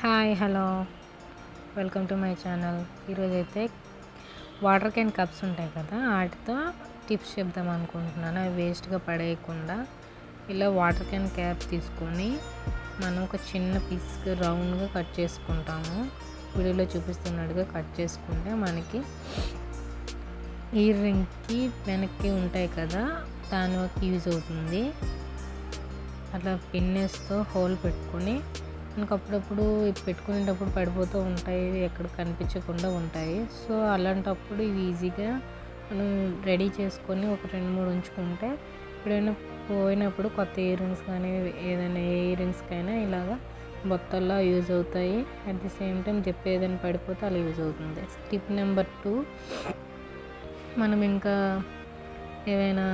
Hi hello welcome to my channel. ఈరోజైతే water can cups ఉంటాయి కదా, వాటితో టిప్స్ చెప్దాం అనుకుంటున్నాను. అవి వేస్ట్గా పడేయకుండా ఇలా వాటర్ క్యాన్ క్యాప్ తీసుకొని మనం ఒక చిన్న పీస్ రౌండ్గా కట్ చేసుకుంటాము. వీడియోలో చూపిస్తున్నట్టుగా కట్ చేసుకుంటే మనకి ఇయర్ రింగ్కి వెనక్కి ఉంటాయి కదా, దానికి యూజ్ అవుతుంది. అట్లా పిన్నేస్తో హోల్ పెట్టుకొని మనకు అప్పుడప్పుడు పెట్టుకునేటప్పుడు పడిపోతూ ఉంటాయి, ఎక్కడ కనిపించకుండా ఉంటాయి. సో అలాంటప్పుడు ఇవి ఈజీగా మనం రెడీ చేసుకొని ఒక 2-3 ఉంచుకుంటే ఎప్పుడైనా పోయినప్పుడు కొత్త ఇయర్ రింగ్స్ కానీ ఏదైనా ఏ ఇయర్ రింగ్స్కైనా ఇలాగా బొత్తల్లా యూజ్ అవుతాయి. At the same time zip ఏదైనా పడిపోతే అలా యూజ్ అవుతుంది. టిప్ నెంబర్ 2, మనం ఇంకా ఏవైనా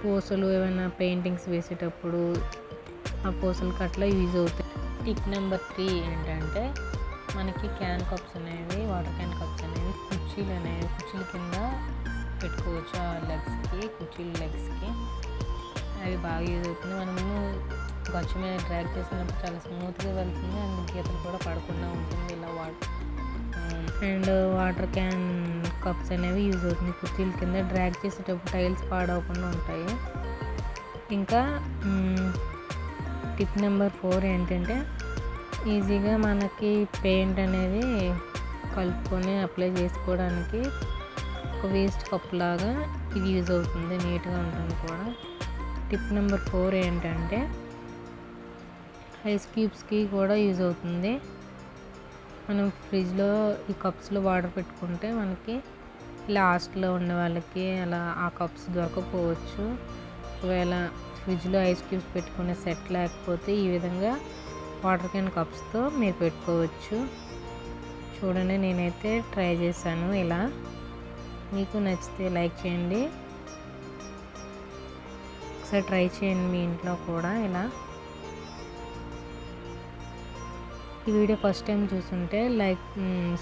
పూసలు ఏమైనా పెయింటింగ్స్ వేసేటప్పుడు ఆ పూసలకి అట్లా యూజ్ అవుతాయి. టిప్ నెంబర్ 3 ఏంటంటే మనకి క్యాన్ కప్స్ అనేవి, వాటర్ క్యాన్ కప్స్ అనేవి కుర్చీల కింద పెట్టుకోవచ్చు. ఆ లెగ్స్కి, కుర్చీల లెగ్స్కి అవి బాగా యూజ్ అవుతుంది. మనము గచ్చు మీద డ్రాగ్ చేసినప్పుడు చాలా స్మూత్గా వెళ్తుంది అండ్ గీతలు కూడా పడకుండా ఉంటుంది. ఇలా అండ్ వాటర్ క్యాన్ కప్స్ అనేవి యూజ్ అవుతుంది. కుర్చీల కింద డ్రాగ్ చేసేటప్పుడు టైల్స్ పాడవకుండా ఉంటాయి. ఇంకా టిప్ నెంబర్ 4 ఏంటంటే ఈజీగా మనకి పెయింట్ అనేది కలుపుకొని అప్లై చేసుకోవడానికి ఒక వేస్ట్ కప్ లాగా ఇది యూజ్ అవుతుంది, నీట్గా ఉంటుంది కూడా. టిప్ నెంబర్ 4 ఏంటంటే ఐస్ క్యూబ్స్కి కూడా యూజ్ అవుతుంది. మనం ఫ్రిడ్జ్లో ఈ కప్స్లో వాటర్ పెట్టుకుంటే మనకి ఇలా హాస్టల్లో ఉండే వాళ్ళకి అలా ఆ కప్స్ దొరకకపోవచ్చు. ఒకవేళ ఫ్రిడ్జ్లో ఐస్ క్యూబ్స్ పెట్టుకునే సెట్ లేకపోతే ఈ విధంగా వాటర్ క్యాన్ కప్స్తో మీరు పెట్టుకోవచ్చు. చూడండి, నేనైతే ట్రై చేశాను. ఇలా మీకు నచ్చితే లైక్ చేయండి, ఒకసారి ట్రై చేయండి మీ ఇంట్లో కూడా. ఇలా ఈ వీడియో ఫస్ట్ టైం చూస్తుంటే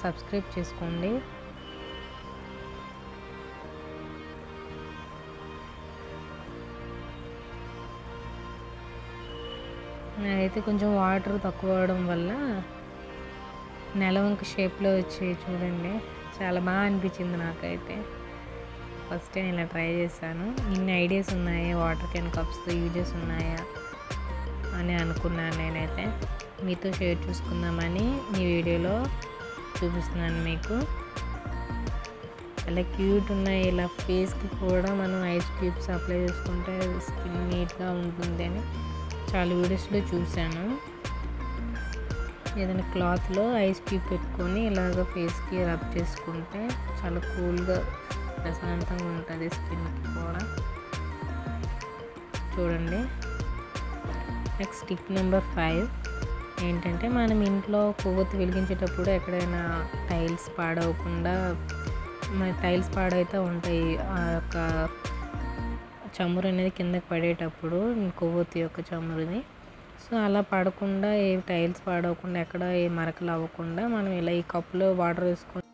సబ్స్క్రైబ్ చేసుకోండి. అయితే కొంచెం వాటర్ తక్కువ అవడం వల్ల నెలవంక షేప్లో వచ్చి చూడండి, చాలా బాగా అనిపించింది నాకైతే. ఫస్ట్ టైం ఇలా ట్రై చేశాను. ఇన్ని ఐడియాస్ ఉన్నాయా, వాటర్ క్యాన్ కప్స్తో యూజెస్ ఉన్నాయా అని అనుకున్నాను. నేనైతే మీతో షేర్ చేసుకుందామని ఈ వీడియోలో చూపిస్తున్నాను మీకు. చాలా క్యూట్ ఉన్నాయి. ఇలా ఫేస్కి కూడా మనం ఐస్ క్యూబ్స్ అప్లై చేసుకుంటే స్కిన్ నీట్గా ఉంటుంది అని చాలా వీడియోస్లో చూశాను. ఏదైనా క్లాత్లో ఐస్ క్యూబ్ పెట్టుకొని ఇలాగ ఫేస్కి రబ్ చేసుకుంటే చాలా కూల్గా ప్రశాంతంగా ఉంటుంది స్కిన్కి కూడా. చూడండి. నెక్స్ట్ టిప్ నెంబర్ 5 ఏంటంటే మనం ఇంట్లో కొవ్వొత్తి వెలిగించేటప్పుడు ఎక్కడైనా టైల్స్ పాడవకుండా, టైల్స్ పాడైతే ఉంటాయి, ఆ యొక్క చమురు అనేది కిందకి పడేటప్పుడు కొవ్వొత్తి యొక్క చమురుని. సో అలా పడకుండా, ఏ టైల్స్ పాడవకుండా, ఎక్కడ ఏ మరకలు అవ్వకుండా మనం ఇలా ఈ కప్పులో వాటర్ వేసుకొని